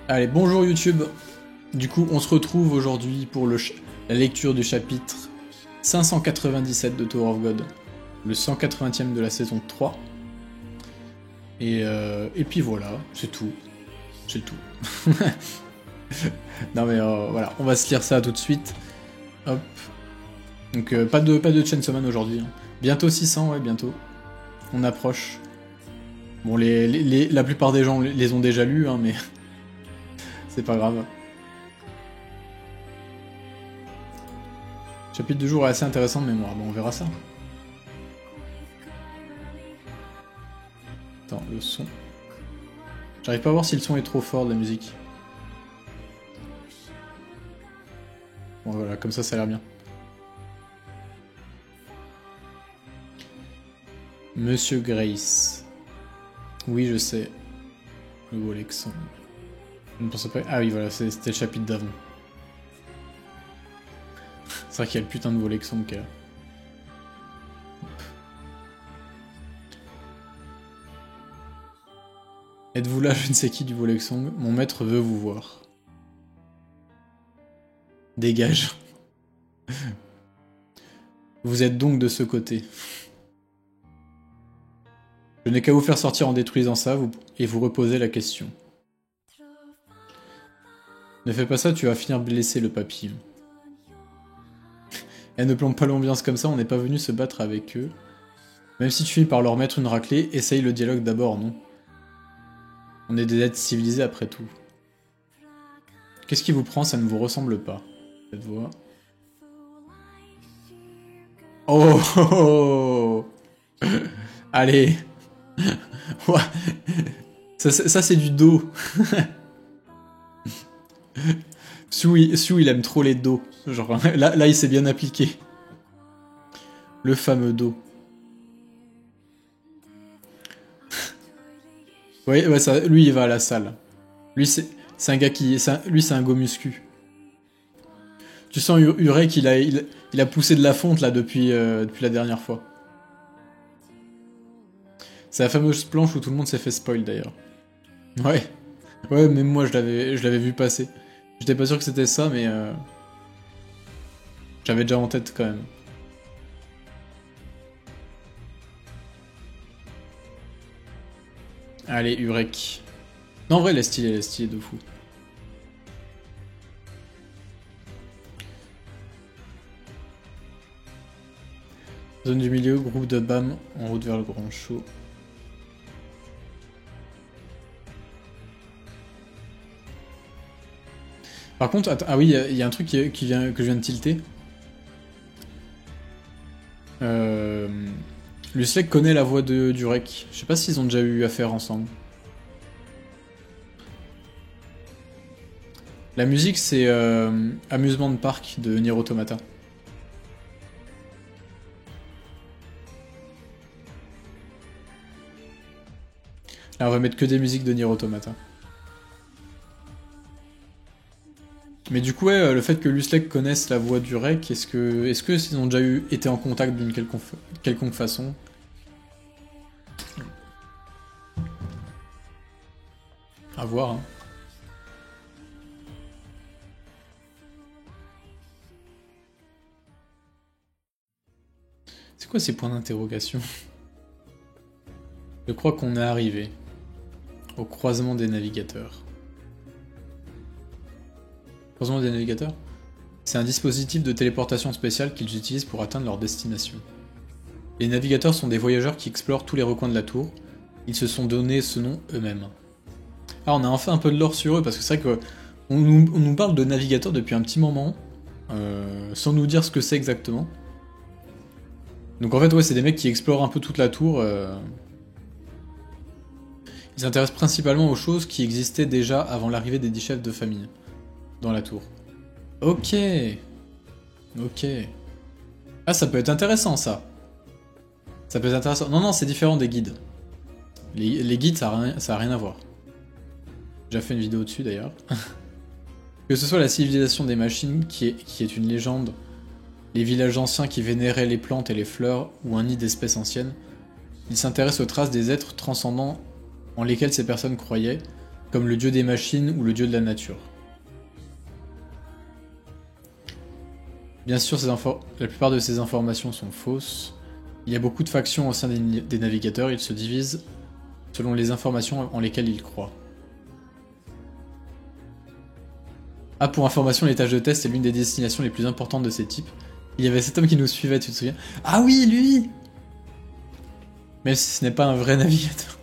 Allez, bonjour YouTube. Du coup, on se retrouve aujourd'hui pour la lecture du chapitre 597 de Tower of God, le 180e de la saison 3. Et puis voilà, c'est tout. C'est tout. Non mais voilà, on va se lire ça tout de suite. Hop. Donc pas de Chainsaw Man aujourd'hui. Hein. Bientôt 600, ouais, bientôt. On approche. Bon, la plupart des gens les ont déjà lus, hein, mais c'est pas grave. Le chapitre du jour est assez intéressant de mémoire, bon on verra ça. Attends, le son. J'arrive pas à voir si le son est trop fort de la musique. Bon voilà, comme ça a l'air bien. Monsieur Grace. Oui, je sais. Le Wolexon. Je ne pensais pas... Ah oui, voilà, c'était le chapitre d'avant. C'est vrai qu'il y a le putain de Wolexon qu'il y a. Êtes-vous là, je ne sais qui du Wolexong? Mon maître veut vous voir. Dégage. Vous êtes donc de ce côté. Je n'ai qu'à vous faire sortir en détruisant ça et vous reposer la question. Ne fais pas ça, tu vas finir blessé le papy. Elle ne plombe pas l'ambiance comme ça, on n'est pas venu se battre avec eux. Même si tu finis par leur mettre une raclée, essaye le dialogue d'abord, non? On est des êtres civilisés après tout. Qu'est-ce qui vous prend? Ça ne vous ressemble pas. Cette voix. Oh, oh, oh. Allez. Ça c'est du dos. Sue, il aime trop les dos. Genre, là il s'est bien appliqué. Le fameux dos. Ouais, ça, lui il va à la salle. Lui c'est un gars qui... Lui c'est un go muscu. Tu sens Urek, il a poussé de la fonte là depuis la dernière fois. C'est la fameuse planche où tout le monde s'est fait spoil d'ailleurs. Ouais. Ouais, même moi je l'avais vu passer. J'étais pas sûr que c'était ça, mais j'avais déjà en tête quand même. Allez, Urek. Non, en vrai, elle est stylée de fou. Zone du milieu, groupe de BAM en route vers le grand show. Par contre, attends, ah oui, il y a un truc que je viens de tilter. Luslek connaît la voix du Rec. Je sais pas s'ils ont déjà eu affaire ensemble. La musique, c'est Amusement de Park de Nier Automata. Là, on va mettre que des musiques de Nier Automata. Mais du coup, ouais, le fait que Luslek connaisse la voix du Rec, est-ce que s'ils ont déjà été en contact d'une quelconque façon? À voir, hein. C'est quoi ces points d'interrogation? Je crois qu'on est arrivé au croisement des navigateurs. Croisement des navigateurs? C'est un dispositif de téléportation spécial qu'ils utilisent pour atteindre leur destination. Les navigateurs sont des voyageurs qui explorent tous les recoins de la tour. Ils se sont donné ce nom eux-mêmes. Ah, on a enfin un peu de lore sur eux, parce que c'est vrai qu'on nous parle de navigateurs depuis un petit moment, sans nous dire ce que c'est exactement. Donc en fait, ouais, c'est des mecs qui explorent un peu toute la tour. Ils s'intéressent principalement aux choses qui existaient déjà avant l'arrivée des 10 chefs de famille dans la tour. Ok. Ok. Ah, ça peut être intéressant, ça. Ça peut être intéressant. Non, c'est différent des guides. Les guides, ça a rien à voir. J'ai déjà fait une vidéo dessus, d'ailleurs. Que ce soit la civilisation des machines, qui est une légende, les villages anciens qui vénéraient les plantes et les fleurs, ou un nid d'espèces anciennes, ils s'intéressent aux traces des êtres transcendants en lesquels ces personnes croyaient, comme le dieu des machines ou le dieu de la nature. Bien sûr, la plupart de ces informations sont fausses. Il y a beaucoup de factions au sein des navigateurs, ils se divisent selon les informations en lesquelles ils croient. Ah, pour information, les tâches de test est l'une des destinations les plus importantes de ces types. Il y avait cet homme qui nous suivait, tu te souviens? Ah oui, lui! Même si ce n'est pas un vrai navigateur.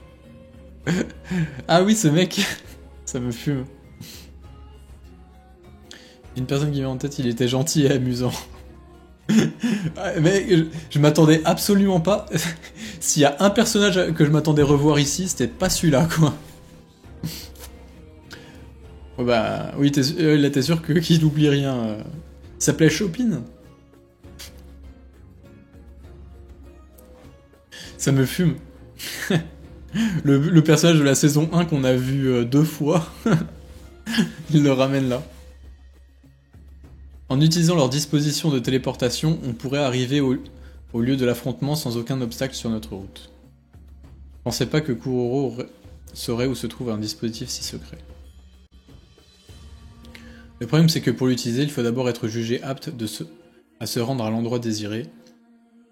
Ah oui, ce mec, ça me fume. Une personne qui m'est en tête, il était gentil et amusant. Mais je m'attendais absolument pas. S'il y a un personnage que je m'attendais revoir ici, c'était pas celui-là, quoi. Oh bah oui, là t'es sûr qu'il n'oublie rien. Il s'appelait Chopin. Ça me fume. Le personnage de la saison 1 qu'on a vu 2 fois, il le ramène là. En utilisant leur disposition de téléportation, on pourrait arriver au lieu de l'affrontement sans aucun obstacle sur notre route. Je pensais pas que Kuroro saurait où se trouve un dispositif si secret. Le problème c'est que pour l'utiliser, il faut d'abord être jugé apte à se rendre à l'endroit désiré,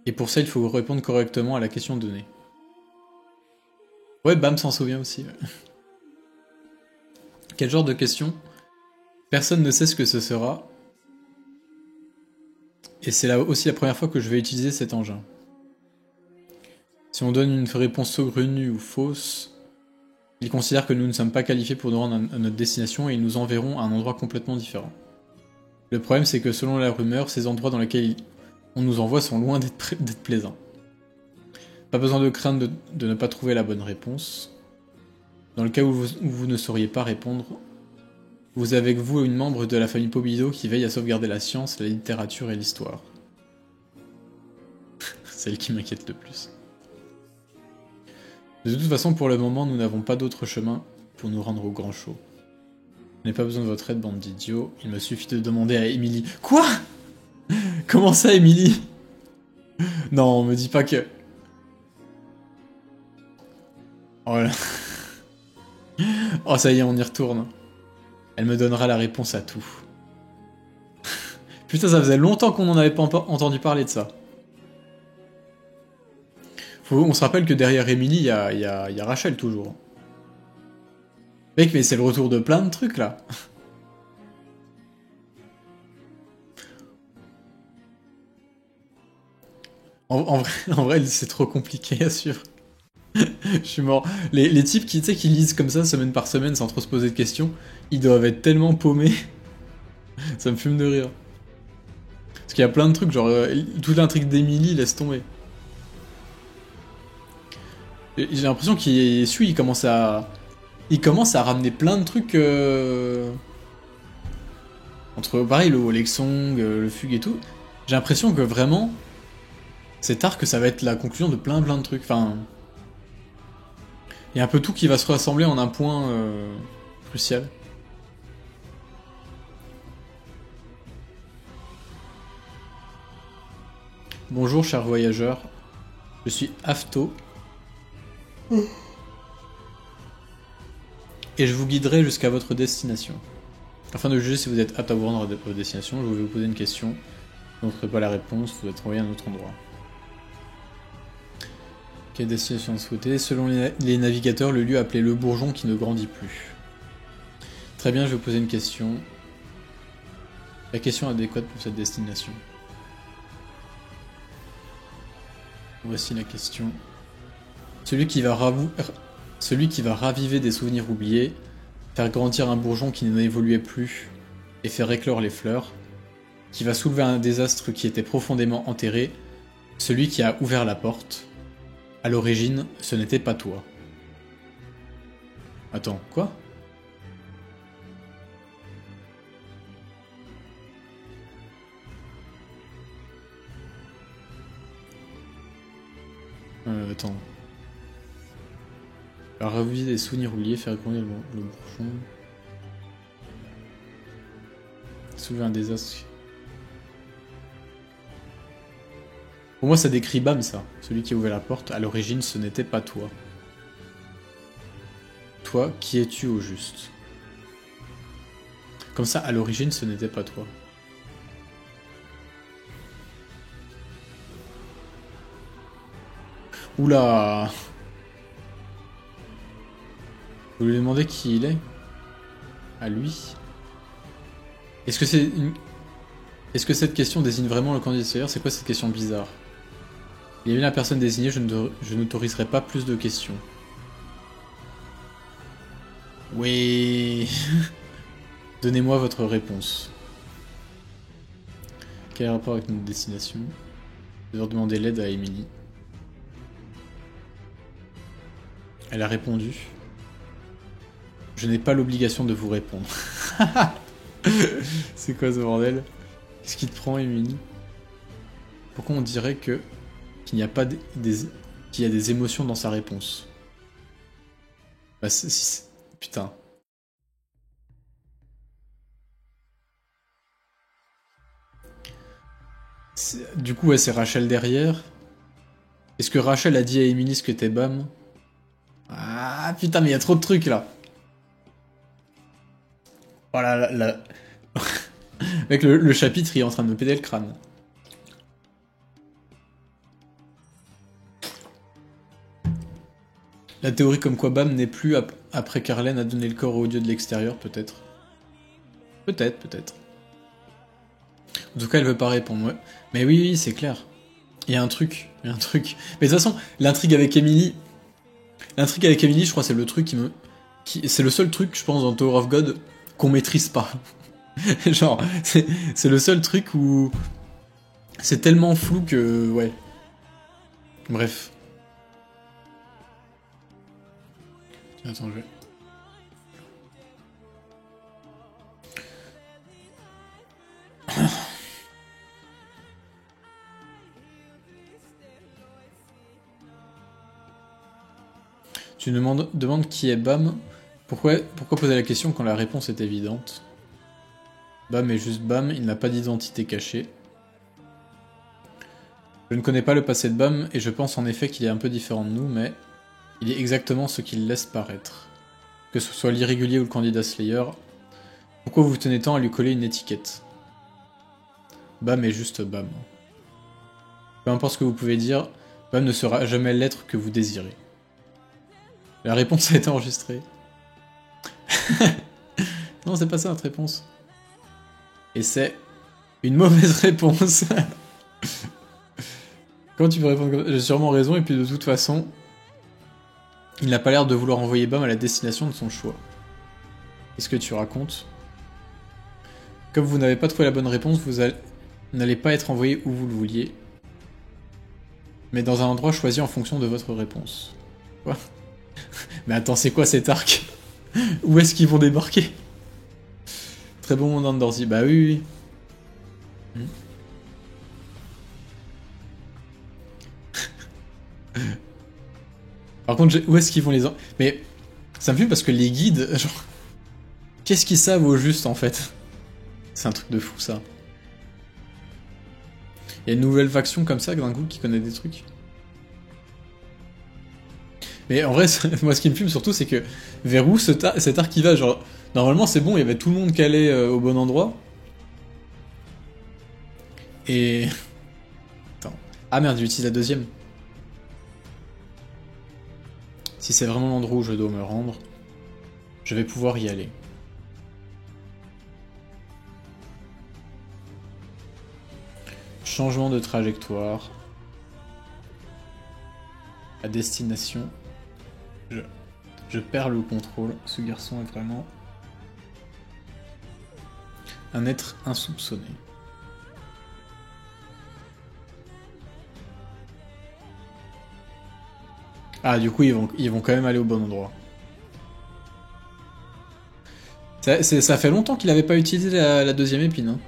et pour ça il faut répondre correctement à la question donnée. Ouais, Bam s'en souvient aussi. Quel genre de question? Personne ne sait ce que ce sera, et c'est là aussi la première fois que je vais utiliser cet engin. Si on donne une réponse saugrenue ou fausse, ils considèrent que nous ne sommes pas qualifiés pour nous rendre à notre destination et ils nous enverront à un endroit complètement différent. Le problème c'est que selon la rumeur, ces endroits dans lesquels on nous envoie sont loin d'être plaisants. Pas besoin de craindre de ne pas trouver la bonne réponse. Dans le cas où vous ne sauriez pas répondre, vous avez avec vous une membre de la famille Pobido qui veille à sauvegarder la science, la littérature et l'histoire. C'est elle qui m'inquiète le plus. De toute façon, pour le moment, nous n'avons pas d'autre chemin pour nous rendre au grand show. Je n'ai pas besoin de votre aide, bande d'idiots. Il me suffit de demander à Emily. Quoi? Comment ça, Emily? Non, me dis pas que... Oh là. Oh, ça y est, on y retourne. Elle me donnera la réponse à tout. Putain, ça faisait longtemps qu'on n'en avait pas entendu parler de ça. On se rappelle que derrière Emily, il y a Rachel toujours. Mec, mais c'est le retour de plein de trucs là. En vrai, c'est trop compliqué à suivre. Je suis mort. Les types qui lisent comme ça semaine par semaine sans trop se poser de questions, ils doivent être tellement paumés. Ça me fume de rire. Parce qu'il y a plein de trucs, genre toute l'intrigue d'Emily, laisse tomber. J'ai l'impression qu'il suit, il commence à ramener plein de trucs entre pareil le Wolexong, le Fugue et tout. J'ai l'impression que vraiment cet arc ça va être la conclusion de plein de trucs. Enfin, il y a un peu tout qui va se rassembler en un point crucial. Bonjour chers voyageurs, je suis Afto. Et je vous guiderai jusqu'à votre destination. Afin de juger si vous êtes apte à vous rendre à votre destination, je vais vous poser une question. Vous n'aurez pas la réponse, vous êtes envoyé à un autre endroit. Quelle destination souhaitez? Selon les navigateurs, le lieu appelé le Bourgeon qui ne grandit plus. Très bien, je vais vous poser une question. La question adéquate pour cette destination. Voici la question. Celui qui va raviver des souvenirs oubliés, faire grandir un bourgeon qui n'évoluait plus et faire éclore les fleurs, qui va soulever un désastre qui était profondément enterré, celui qui a ouvert la porte. À l'origine, ce n'était pas toi. Attends, quoi? Attends. Alors, raviver des souvenirs oubliés, faire grandir le bourgeon. Soulever un désastre. Pour moi, ça décrit Bam, ça. Celui qui a ouvert la porte. À l'origine, ce n'était pas toi. toi, qui es-tu au juste? Comme ça, à l'origine, ce n'était pas toi. Oula! Vous lui demandez qui il est? À lui? Est-ce que c'est une... Est-ce que cette question désigne vraiment le candidat extérieur? C'est quoi cette question bizarre? Il y a bien la personne désignée, je n'autoriserai pas plus de questions. Oui. Donnez-moi votre réponse. Quel rapport avec notre destination? Je vais demander l'aide à Emily. Elle a répondu. Je n'ai pas l'obligation de vous répondre. C'est quoi ce bordel? Qu'est-ce qui te prend, Emily? Pourquoi on dirait qu'il n'y a pas qu'il y a des émotions dans sa réponse? Bah, putain. Du coup, ouais, c'est Rachel derrière. Est-ce que Rachel a dit à Emily ce que t'es Bam? Ah putain, mais il y a trop de trucs là. Voilà, là. Avec le chapitre, il est en train de me péter le crâne. La théorie comme quoi Bam n'est plus après qu'Arlène a donné le corps au dieu de l'extérieur, peut-être. Peut-être. En tout cas, elle veut pas répondre, ouais. Mais oui, c'est clair. Il y a un truc. Mais de toute façon, l'intrigue avec Emily, je crois, c'est le truc c'est le seul truc, je pense, dans Tower of God qu'on maîtrise pas. Genre, c'est le seul truc où c'est tellement flou que... Ouais. Bref. Attends, je vais... Tu demandes qui est Bam. Pourquoi poser la question quand la réponse est évidente? Bam est juste Bam, il n'a pas d'identité cachée. Je ne connais pas le passé de Bam, et je pense en effet qu'il est un peu différent de nous, mais il est exactement ce qu'il laisse paraître. Que ce soit l'irrégulier ou le candidat Slayer, pourquoi vous tenez tant à lui coller une étiquette? Bam est juste Bam. Peu importe ce que vous pouvez dire, Bam ne sera jamais l'être que vous désirez. La réponse a été enregistrée. Non, c'est pas ça notre réponse. Et c'est une mauvaise réponse. Comment tu peux répondre comme ça? J'ai sûrement raison, et puis de toute façon, il n'a pas l'air de vouloir envoyer Bam à la destination de son choix. Qu'est-ce que tu racontes? Comme vous n'avez pas trouvé la bonne réponse, vous n'allez pas être envoyé où vous le vouliez, mais dans un endroit choisi en fonction de votre réponse. Quoi? Mais attends, c'est quoi cet arc? Où est-ce qu'ils vont débarquer? Très bon monde Andorzy. Bah oui. Par contre, où est-ce qu'ils vont les... Mais ça me fait parce que les guides, genre... Qu'est-ce qu'ils savent au juste, en fait? C'est un truc de fou, ça. Il y a une nouvelle faction comme ça, d'un coup, qui connaît des trucs. Mais en vrai, moi, ce qui me fume surtout, c'est que vers où cet arc il va, genre... Normalement, c'est bon, il y avait tout le monde calé au bon endroit. Et... Attends. Ah merde, j'utilise la deuxième. Si c'est vraiment l'endroit où je dois me rendre, je vais pouvoir y aller. Changement de trajectoire. À destination. Je perds le contrôle. Ce garçon est vraiment un être insoupçonné. Ah, du coup, ils vont quand même aller au bon endroit. Ça fait longtemps qu'il avait pas utilisé la deuxième épine. Hein.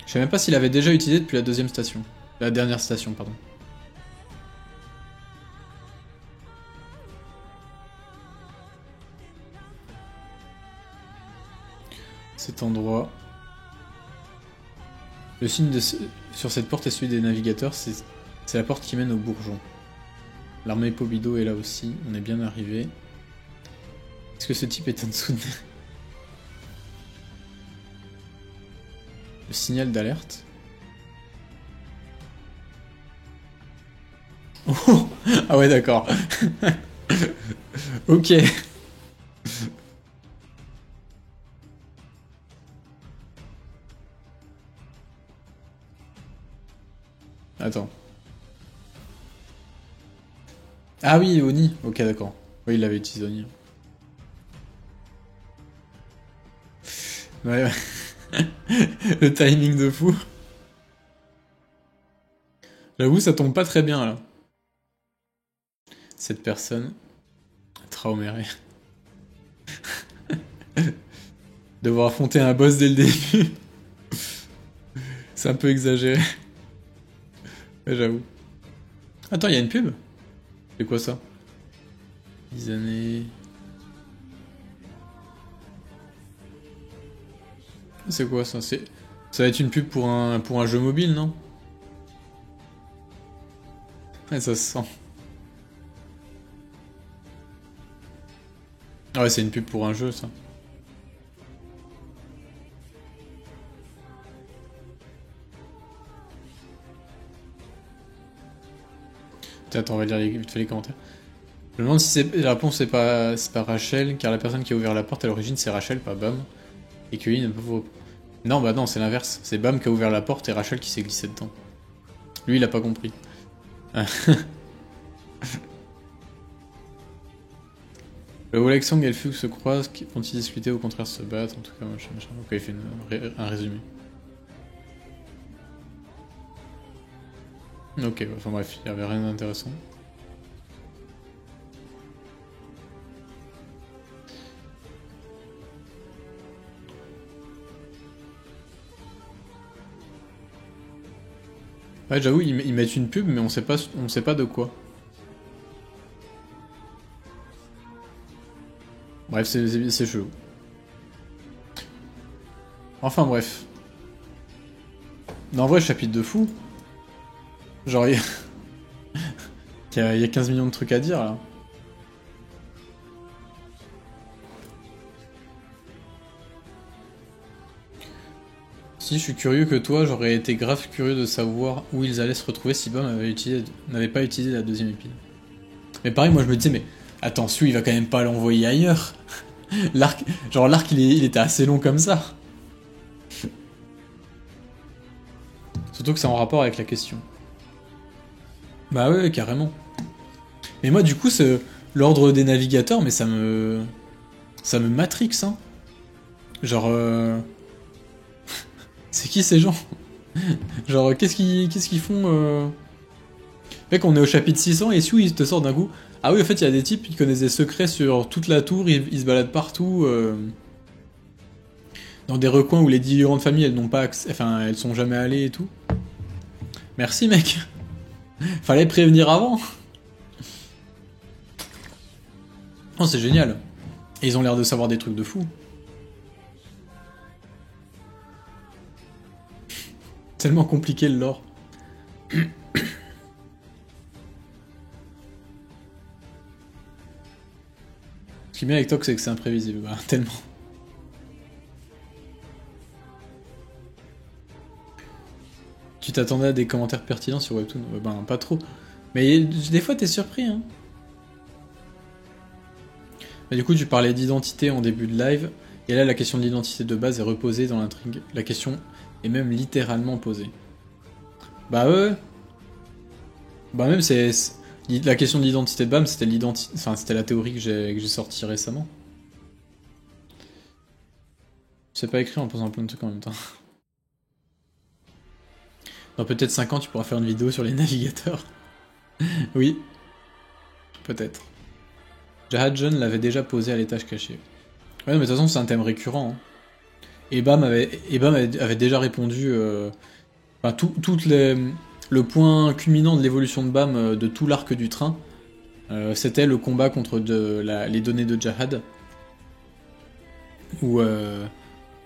Je sais même pas s'il avait déjà utilisé depuis la deuxième station. La dernière station, pardon. Cet endroit. Le signe sur cette porte est celui des navigateurs, c'est la porte qui mène au bourgeon. L'armée Pobido est là aussi, on est bien arrivé. Est-ce que ce type est en dessous de... Le signal d'alerte. Oh. Ah ouais, d'accord. Ok. Attends. Ah oui, Oni. Ok, d'accord. Oui, il avait utilisé Oni. Ouais, ouais. Le timing de fou. J'avoue, ça tombe pas très bien, là. Cette personne. Traumérée. Devoir affronter un boss dès le début. C'est un peu exagéré. Ouais, j'avoue. Attends, il y a une pub? C'est quoi ça? 10 années... C'est quoi ça? Ça va être une pub pour un jeu mobile, non? Ouais, ça se sent. Ah ouais, c'est une pub pour un jeu, ça. Attends, on va lire vite fait les commentaires. Je me demande si la réponse c'est pas Rachel, car la personne qui a ouvert la porte à l'origine c'est Rachel, pas Bam. Et que lui ne peut pas... Non, bah non, c'est l'inverse. C'est Bam qui a ouvert la porte et Rachel qui s'est glissé dedans. Lui, il a pas compris. Le Wolexang et le Fug se croisent, vont-ils discuter, au contraire se battre, en tout cas, machin. Donc il fait un résumé. Ok, enfin bref, il y avait rien d'intéressant. Ouais, j'avoue, ils mettent une pub, mais on sait pas de quoi. Bref, c'est chelou. Enfin bref. Non, en vrai, chapitre de fou. Genre, il y a 15 millions de trucs à dire, là. Si je suis curieux que toi, j'aurais été grave curieux de savoir où ils allaient se retrouver si Bam n'avait pas utilisé la deuxième épine. Mais pareil, moi je me disais, mais attends, celui il va quand même pas l'envoyer ailleurs. L'arc, il était assez long comme ça. Surtout que c'est en rapport avec la question. Bah ouais, carrément. Mais moi du coup, l'ordre des navigateurs, mais ça me matrix, hein. Genre, c'est qui ces gens? Genre, qu'est-ce qu'ils font Mec, on est au chapitre 600 et Sue, il te sort d'un coup. Ah oui, en fait, il y a des types qui connaissent des secrets sur toute la tour, ils se baladent partout. Dans des recoins où les différentes familles, elles n'ont pas accès, enfin, elles sont jamais allées et tout. Merci, mec. Fallait prévenir avant. Oh, c'est génial. Et ils ont l'air de savoir des trucs de fou. Tellement compliqué le lore. Ce qui est bien avec Tox, c'est que c'est imprévisible. Bah, tellement. Tu t'attendais à des commentaires pertinents sur Webtoon? Ben, pas trop. Mais des fois, t'es surpris, hein. Mais du coup, tu parlais d'identité en début de live. Et là, la question de l'identité de base est reposée dans l'intrigue. La question est même littéralement posée. Bah ouais. Bah même, la question de l'identité de Bam, c'était c'était la théorie que j'ai sortie récemment. C'est pas écrit en posant plein de trucs en même temps. Dans peut-être 5 ans, tu pourras faire une vidéo sur les navigateurs. Oui, peut-être. Jahad John l'avait déjà posé à l'étage caché. Ouais, mais de toute façon, c'est un thème récurrent. Hein. Et Bam avait déjà répondu. Enfin, le point culminant de l'évolution de Bam de tout l'arc du train, c'était le combat contre les données de Jahad. Où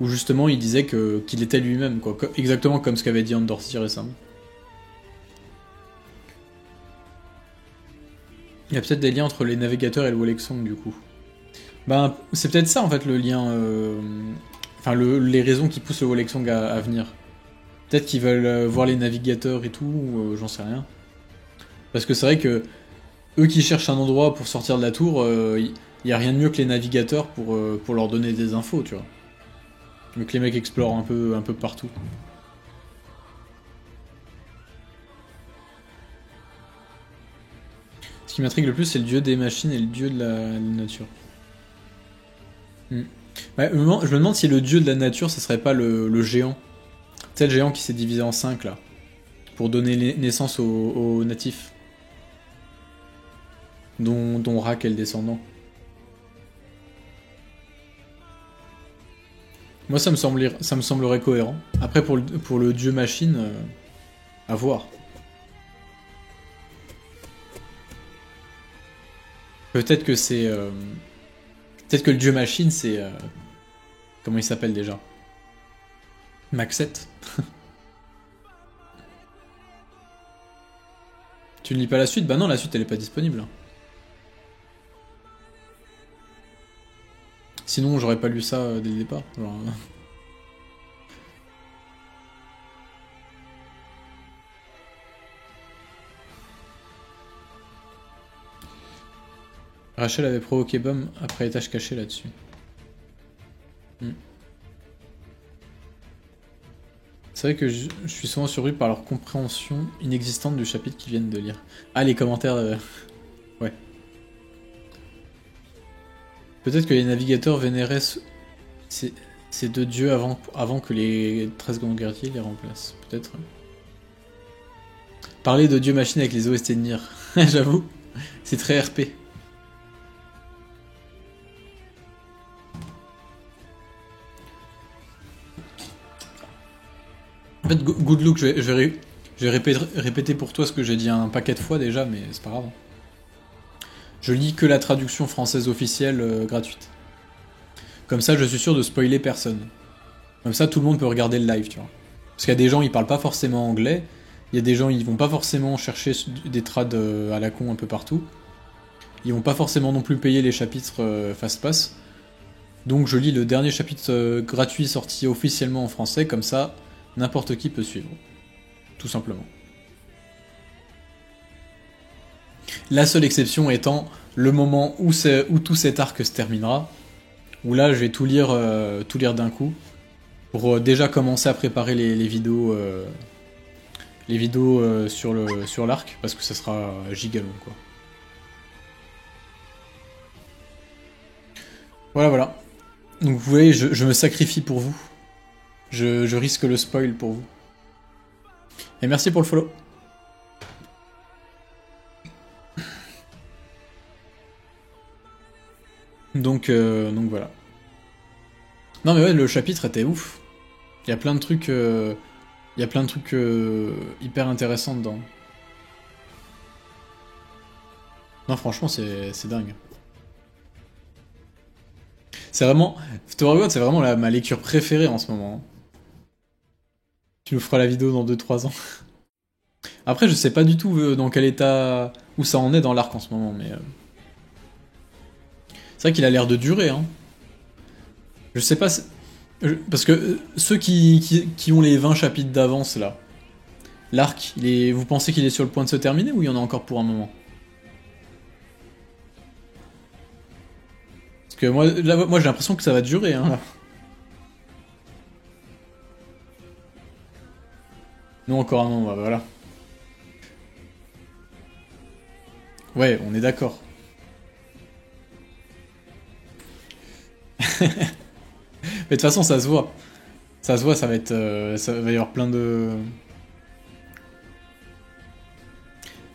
justement il disait qu'il était lui-même, quoi. Exactement comme ce qu'avait dit Andorsi récemment. Il y a peut-être des liens entre les navigateurs et le Wolexang du coup. Ben, c'est peut-être ça en fait le lien. Enfin, les raisons qui poussent le Wolexong à venir. Peut-être qu'ils veulent voir les navigateurs et tout, ou j'en sais rien. Parce que c'est vrai que eux qui cherchent un endroit pour sortir de la tour, y a rien de mieux que les navigateurs pour leur donner des infos, tu vois. Donc les mecs explorent un peu partout. Ce qui m'intrigue le plus, c'est le dieu des machines et le dieu de la nature. Hmm. Ouais, je me demande si le dieu de la nature, ce serait pas le géant. Tu sais, le géant qui s'est divisé en 5 là. Pour donner naissance aux natifs. Dont Rak est le descendant. Moi, ça me semblerait cohérent. Après, pour le dieu machine, à voir. Peut-être que c'est. Peut-être que le dieu machine, c'est. Comment il s'appelle déjà? Maxette. Tu ne lis pas la suite? Bah non, la suite elle est pas disponible. Sinon, j'aurais pas lu ça dès le départ. Genre, Rachel avait provoqué Bum après les tâches cachées là-dessus. Hmm. C'est vrai que je suis souvent surpris par leur compréhension inexistante du chapitre qu'ils viennent de lire. Ah, les commentaires. Ouais. Peut-être que les navigateurs vénéraient ces, ces deux dieux avant que les 13 grands guerriers les remplacent. Peut-être. Parler de dieu machine avec les OST de Nier. J'avoue, c'est très RP. En fait, good look, je vais répéter pour toi ce que j'ai dit un paquet de fois déjà, mais c'est pas grave. Je lis que la traduction française officielle gratuite. Comme ça, je suis sûr de spoiler personne. Comme ça, tout le monde peut regarder le live, tu vois. Parce qu'il y a des gens, ils parlent pas forcément anglais. Il y a des gens, ils vont pas forcément chercher des trades à la con un peu partout. Ils vont pas forcément non plus payer les chapitres Fast Pass. Donc je lis le dernier chapitre gratuit sorti officiellement en français, comme ça, n'importe qui peut suivre. Tout simplement. La seule exception étant le moment où tout cet arc se terminera, où là je vais tout lire d'un coup, pour déjà commencer à préparer les vidéos, sur l'arc, parce que ça sera giga long quoi. Voilà, voilà. Donc vous voyez, je me sacrifie pour vous. Je risque le spoil pour vous. Et merci pour le follow. Donc voilà. Non mais ouais, le chapitre était ouf. Il y a plein de trucs, hyper intéressants dedans. Non franchement c'est dingue. C'est vraiment, Tower God c'est vraiment ma lecture préférée en ce moment. Tu nous feras la vidéo dans 2-3 ans. Après je sais pas du tout dans quel état où ça en est dans l'arc en ce moment, mais c'est vrai qu'il a l'air de durer, hein. Je sais pas. Parce que ceux qui ont les 20 chapitres d'avance là, l'arc, vous pensez qu'il est sur le point de se terminer ou il y en a encore pour un moment? Parce que moi j'ai l'impression que ça va durer, hein, là. Non, encore un moment, bah, voilà. Ouais, on est d'accord. Mais de toute façon, ça se voit. Ça se voit, ça va être. Ça va y avoir plein de.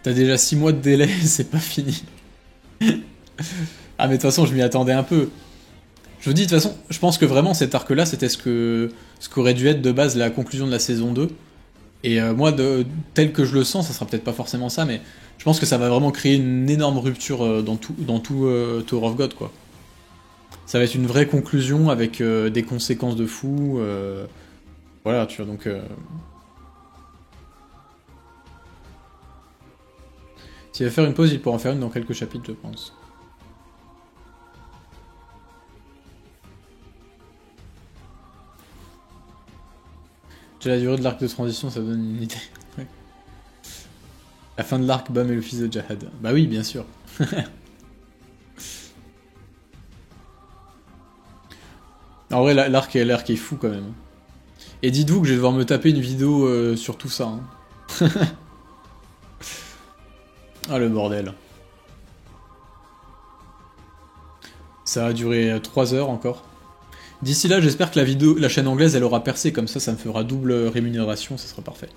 T'as déjà 6 mois de délai, c'est pas fini. Ah, mais de toute façon, je m'y attendais un peu. Je vous dis, de toute façon, je pense que vraiment cet arc-là, c'était ce qu'aurait dû être de base la conclusion de la saison 2. Et moi, tel que je le sens, ça sera peut-être pas forcément ça, mais je pense que ça va vraiment créer une énorme rupture dans tout Tower of God, quoi. Ça va être une vraie conclusion avec des conséquences de fou. Voilà, tu vois, donc. S'il va faire une pause, il pourra en faire une dans quelques chapitres, je pense. Déjà la durée de l'arc de transition, ça donne une idée. Ouais. La fin de l'arc, Bam est le fils de Jahad. Bah oui, bien sûr. En vrai, l'arc est fou quand même. Et dites-vous que je vais devoir me taper une vidéo sur tout ça. Hein. Ah le bordel. Ça va durer 3 heures encore. D'ici là, j'espère que la chaîne anglaise, elle aura percé, comme ça me fera double rémunération, ça sera parfait.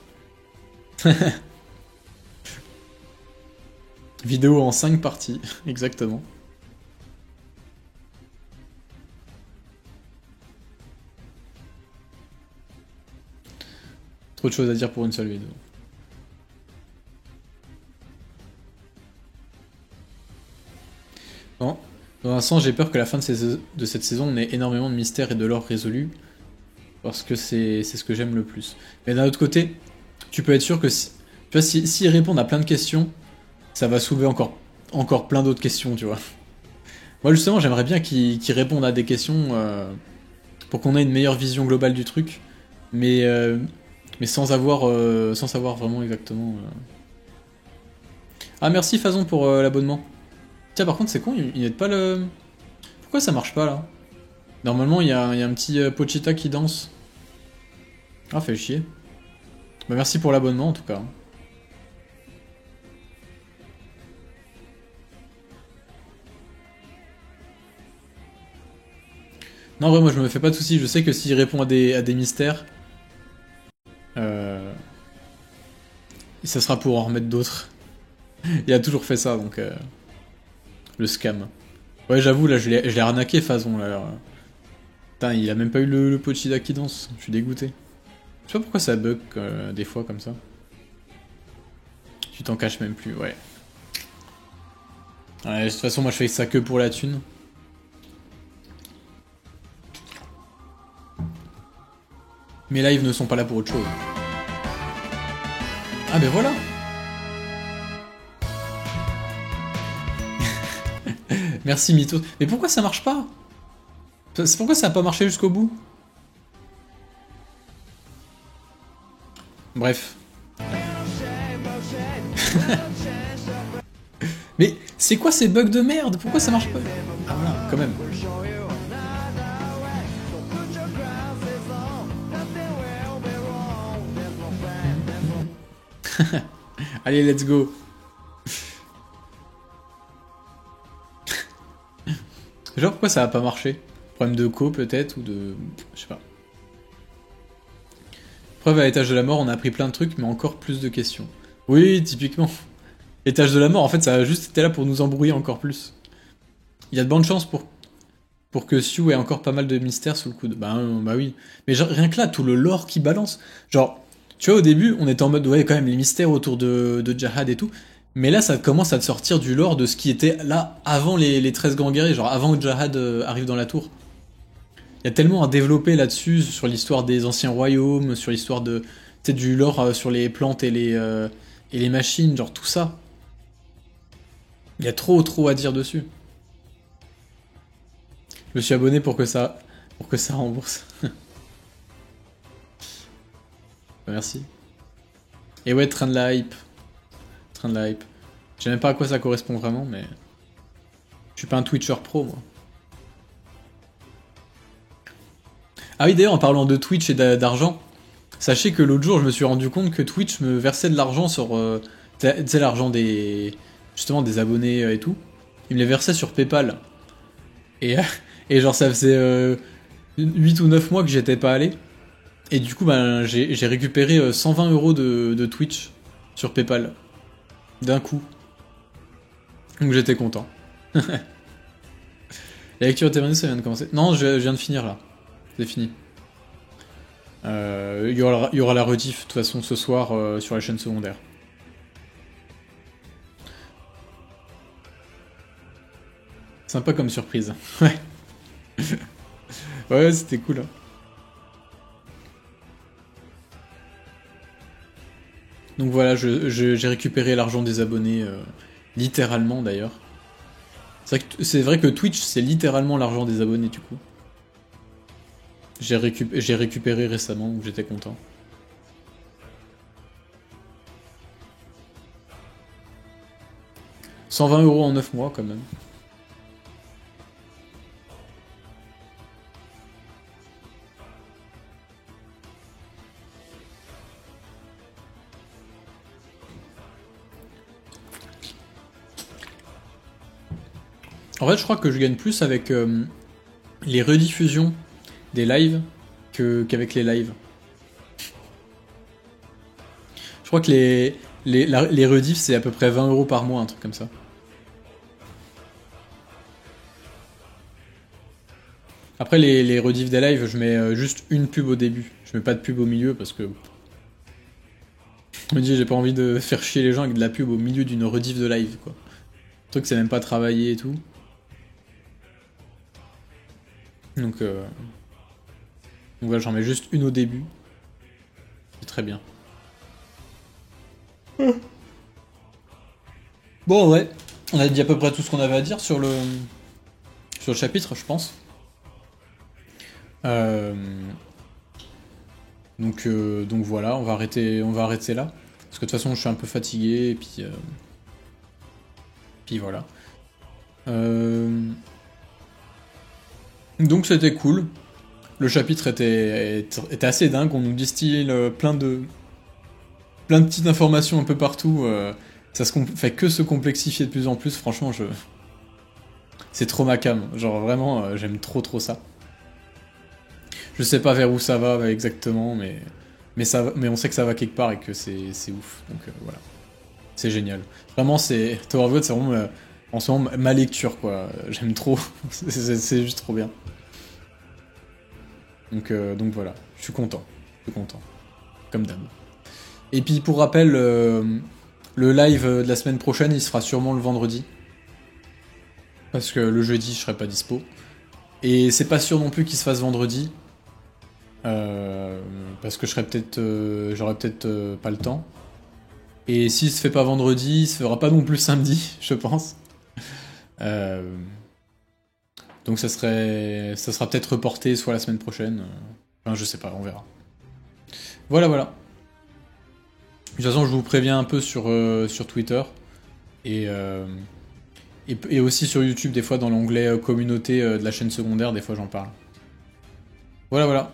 Vidéo en 5 parties, exactement. Trop de choses à dire pour une seule vidéo. Bon, dans un sens, j'ai peur que la fin de cette saison n'ait énormément de mystères et de lore résolus, parce que c'est ce que j'aime le plus. Mais d'un autre côté, tu peux être sûr que tu vois, s'ils répondent à plein de questions, ça va soulever encore plein d'autres questions, tu vois. Moi, justement, j'aimerais bien qu'ils répondent à des questions pour qu'on ait une meilleure vision globale du truc, mais sans savoir vraiment exactement. Ah, merci Fazon pour l'abonnement. Tiens, par contre, c'est con, il n'aide pas le. Pourquoi ça marche pas là? Normalement, il y a un petit Pochita qui danse. Ah, fait chier. Bah, merci pour l'abonnement en tout cas. Non, en vrai, moi je me fais pas de soucis. Je sais que s'il répond à des mystères, ça sera pour en remettre d'autres. Il a toujours fait ça donc. Le scam. Ouais, j'avoue, là je l'ai arnaqué, Fazon là. Putain, il a même pas eu le Pochita qui danse. Je suis dégoûté. Je sais pas pourquoi ça bug des fois comme ça. Tu t'en caches même plus, ouais. Ouais, de toute façon, moi je fais ça que pour la thune. Mes lives ne sont pas là pour autre chose. Ah ben voilà. Merci Mythos. Mais pourquoi ça marche pas? C'est pourquoi ça a pas marché jusqu'au bout? Bref. Mais c'est quoi ces bugs de merde? Pourquoi ça marche pas? Ah voilà, quand même. Allez, let's go. Genre pourquoi ça a pas marché? Problème de co peut-être ou de... Je sais pas. Preuve à l'étage de la mort, on a appris plein de trucs mais encore plus de questions. Oui, typiquement. L'étage de la mort, en fait, ça a juste été là pour nous embrouiller encore plus. Il y a de bonnes chances pour que Sioux ait encore pas mal de mystères sous le coude. Bah oui. Mais genre, rien que là, tout le lore qui balance. Genre, tu vois, au début, on était en mode, ouais, quand même, les mystères autour de Jahad et tout. Mais là, ça commence à te sortir du lore de ce qui était là avant les 13 grands guerriers, genre avant que Jahad arrive dans la tour. Il y a tellement à développer là-dessus, sur l'histoire des anciens royaumes, sur l'histoire de, tu sais, du lore sur les plantes et les machines, genre tout ça. Il y a trop à dire dessus. Je me suis abonné pour que ça rembourse. Merci. Et ouais, train de la hype. Train de la hype. Je sais même pas à quoi ça correspond vraiment, mais... Je suis pas un Twitcher pro, moi. Ah oui, d'ailleurs, en parlant de Twitch et d'argent, sachez que l'autre jour, je me suis rendu compte que Twitch me versait de l'argent sur... tu sais, l'argent des... Justement, des abonnés et tout. Il me les versait sur PayPal. Et genre, ça faisait 8 ou 9 mois que j'étais pas allé. Et du coup, ben, j'ai récupéré 120 € de Twitch sur PayPal. D'un coup. Donc j'étais content. La lecture est terminée, ça vient de commencer. Non, je viens de finir là. C'est fini. Il y aura la rediff de toute façon ce soir sur la chaîne secondaire. Sympa comme surprise. Ouais. Ouais, c'était cool. Hein. Donc voilà, j'ai récupéré l'argent des abonnés, littéralement d'ailleurs. C'est vrai que Twitch, c'est littéralement l'argent des abonnés du coup. J'ai récupéré récemment, donc j'étais content. 120 € en 9 mois quand même. En fait, je crois que je gagne plus avec les rediffusions des lives qu'avec les lives. Je crois que les rediffs, c'est à peu près 20 € par mois, un truc comme ça. Après, les rediffs des lives, je mets juste une pub au début. Je mets pas de pub au milieu parce que. Je me dis, j'ai pas envie de faire chier les gens avec de la pub au milieu d'une rediff de live, quoi. Le truc, c'est même pas travaillé et tout. Donc voilà, j'en mets juste une au début. C'est très bien. Bon, ouais. On a dit à peu près tout ce qu'on avait à dire sur le chapitre, je pense. Euh, donc voilà, on va arrêter là. Parce que de toute façon, je suis un peu fatigué, et puis voilà. Euh, donc c'était cool. Le chapitre était assez dingue, on nous distille plein de petites informations un peu partout. Ça fait que se complexifier de plus en plus, franchement, c'est trop ma came. Genre vraiment, j'aime trop ça. Je sais pas vers où ça va exactement, mais on sait que ça va quelque part et que c'est ouf. Donc voilà, c'est génial. Vraiment, Tower of God, c'est vraiment en ce moment ma lecture, quoi. J'aime trop, c'est juste trop bien. Donc voilà, je suis content, comme d'hab. Et puis pour rappel, le live de la semaine prochaine, il sera sûrement le vendredi. Parce que le jeudi, je serai pas dispo. Et c'est pas sûr non plus qu'il se fasse vendredi. Parce que j'aurais peut-être pas le temps. Et s'il se fait pas vendredi, il se fera pas non plus samedi, je pense. Euh, donc ça sera peut-être reporté soit la semaine prochaine. Enfin, je sais pas, on verra. Voilà. De toute façon, je vous préviens un peu sur Twitter. Et aussi sur YouTube, des fois dans l'onglet communauté de la chaîne secondaire, des fois j'en parle. Voilà.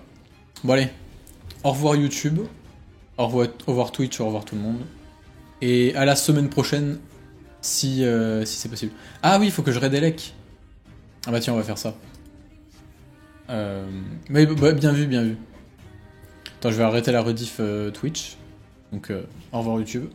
Bon allez, au revoir YouTube, au revoir Twitch, au revoir tout le monde. Et à la semaine prochaine, si c'est possible. Ah oui, il faut que je redelec. Ah bah tiens, on va faire ça. Mais bah, bien vu. Attends, je vais arrêter la rediff Twitch. Donc au revoir YouTube.